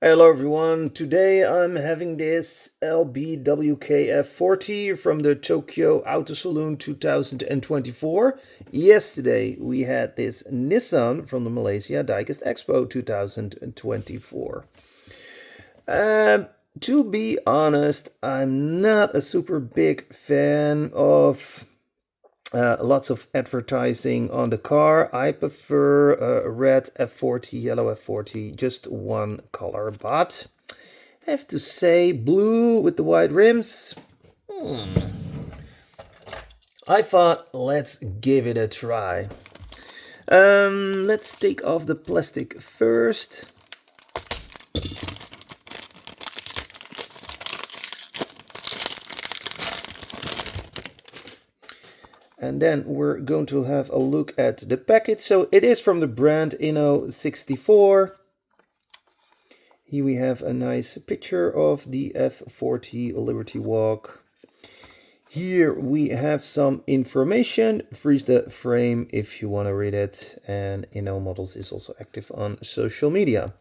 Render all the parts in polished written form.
Hello everyone, today I'm having this LBWK F40 from the Tokyo Auto Salon 2024. Yesterday we had this Nissan from the Malaysia Diecast Expo 2024. To be honest, I'm not a super big fan of lots of advertising on the car. I prefer a red F40, yellow F40, just one color. But I have to say, blue with the white rims. I thought, let's give it a try. Let's take off the plastic first. And then we're going to have a look at the package. So it is from the brand Inno64. Here we have a nice picture of the F40 Liberty Walk. Here we have some information. Freeze the frame if you want to read it. And Inno Models is also active on social media.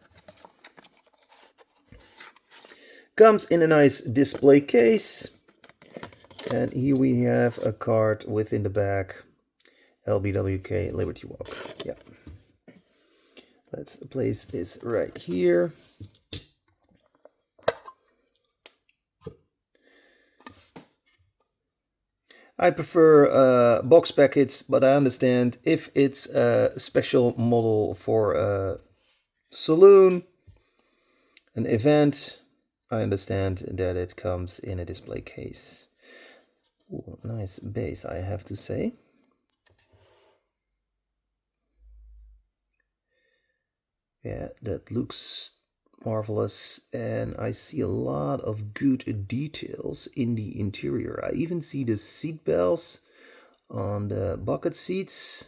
Comes in a nice display case. And here we have a card within the back. LBWK Liberty Walk. Yeah. Let's place this right here. I prefer box packets, but I understand if it's a special model for a saloon, an event, I understand that it comes in a display case. Ooh, nice base, I have to say. Yeah, that looks marvelous, and I see a lot of good details in the interior. I even see the seat belts on the bucket seats,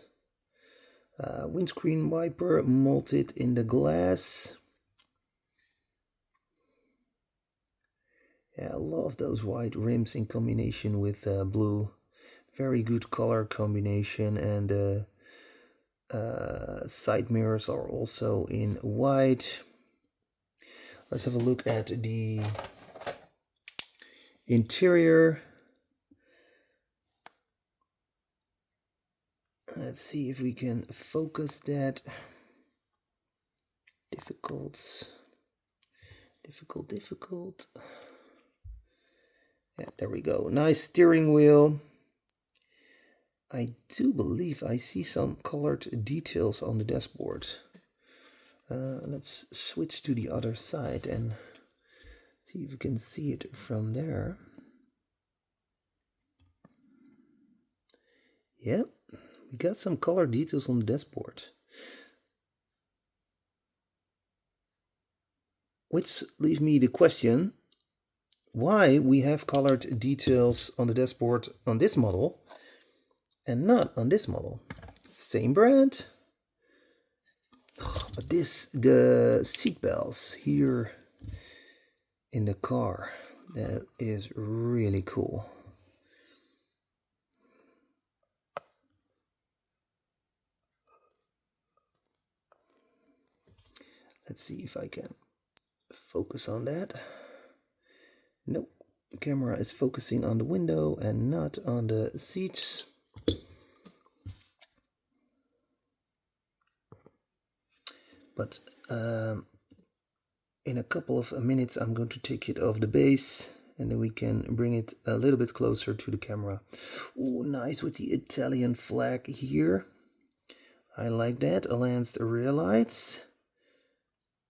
windscreen wiper molded in the glass. Yeah, I love those white rims in combination with blue. Very good color combination, and side mirrors are also in white. Let's have a look at the interior. Let's see if we can focus that. Difficult. Yeah, there we go. Nice steering wheel. I do believe I see some colored details on the dashboard. Let's switch to the other side and see if we can see it from there. Yep, we got some color details on the dashboard. Which leaves me the question, why we have colored details on the dashboard on this model and not on this model? Same brand, but the seat belts here in the car, that is really cool. Let's see if I can focus on that. Nope, the camera is focusing on the window and not on the seats. But in a couple of minutes I'm going to take it off the base, and then we can bring it a little bit closer to the camera. Oh, nice with the Italian flag here. I like that. Against the rear lights.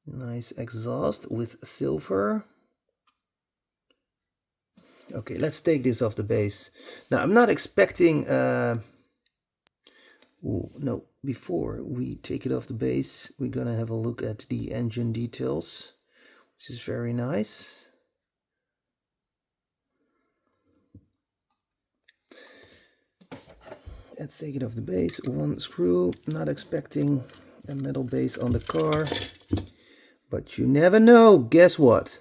Nice exhaust with silver. Okay, let's take this off the base. Now, I'm not expecting... no, before we take it off the base, we're gonna have a look at the engine details, which is very nice. Let's take it off the base. One screw. Not expecting a metal base on the car, but you never know. Guess what?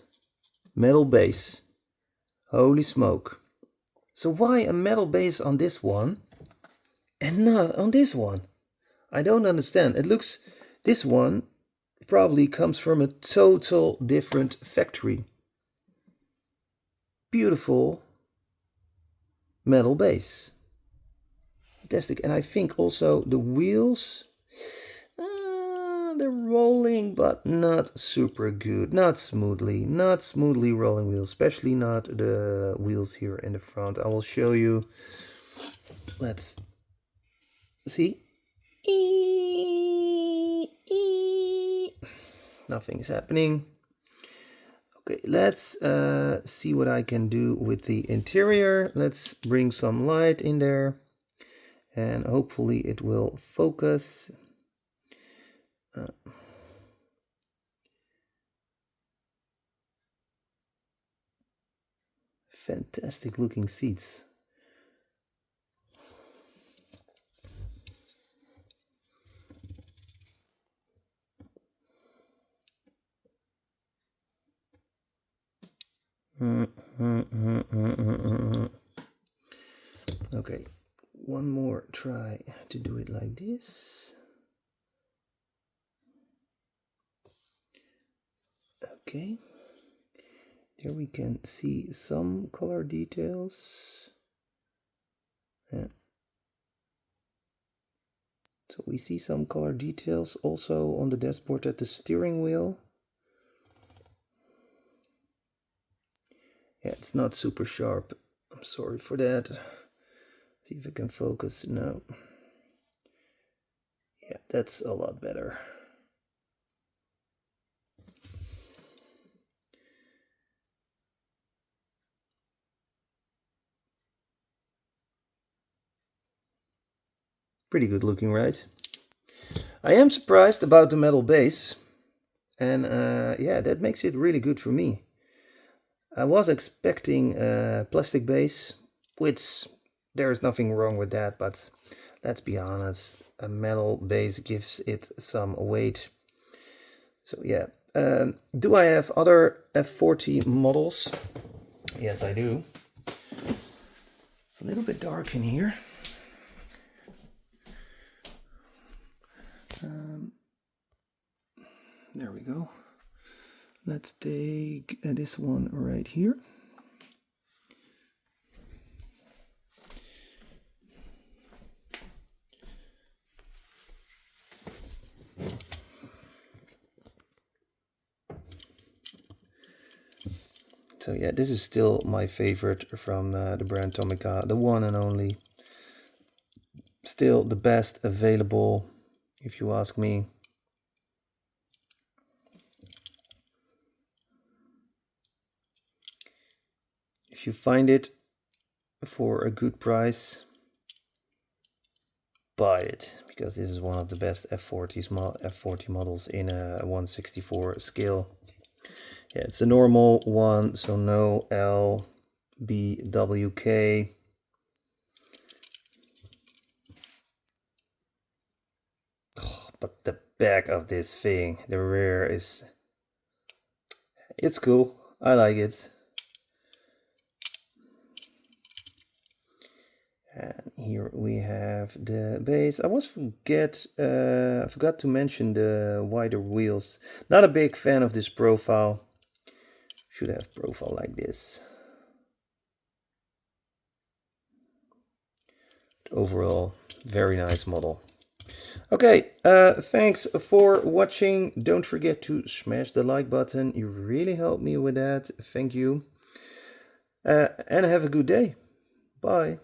Metal base. Holy smoke. So why a metal base on this one and not on this one? I don't understand. It looks, this one probably comes from a total different factory. Beautiful metal base. Fantastic. And I think also the wheels, they're rolling, but not super good. Not smoothly rolling wheels, especially not the wheels here in the front. I will show you. Let's see. Nothing is happening. Okay, let's see what I can do with the interior. Let's bring some light in there and hopefully it will focus. Fantastic looking seats. Okay, one more try to do it like this. Okay, there we can see some color details. Yeah. So we see some color details also on the dashboard at the steering wheel. Yeah, it's not super sharp. I'm sorry for that. See if I can focus. No. Yeah, that's a lot better. Pretty good looking, right? I am surprised about the metal base. And yeah, that makes it really good for me. I was expecting a plastic base, which there is nothing wrong with that, but let's be honest, a metal base gives it some weight. So yeah, do I have other F40 models? Yes, I do. It's a little bit dark in here. There we go. Let's take this one right here. So yeah, this is still my favorite from the brand Tomica, the one and only. Still the best available, if you ask me. If you find it for a good price, buy it, because this is one of the best F40 models in a 1/64 scale. Yeah, it's a normal one, so no LBWK. Oh, but the back of this thing, the rear is... It's cool. I like it. And here we have the base. I forgot to mention the wider wheels. Not a big fan of this profile. Should have profile like this. Overall, very nice model. Okay, thanks for watching. Don't forget to smash the like button. You really help me with that. Thank you. And have a good day. Bye.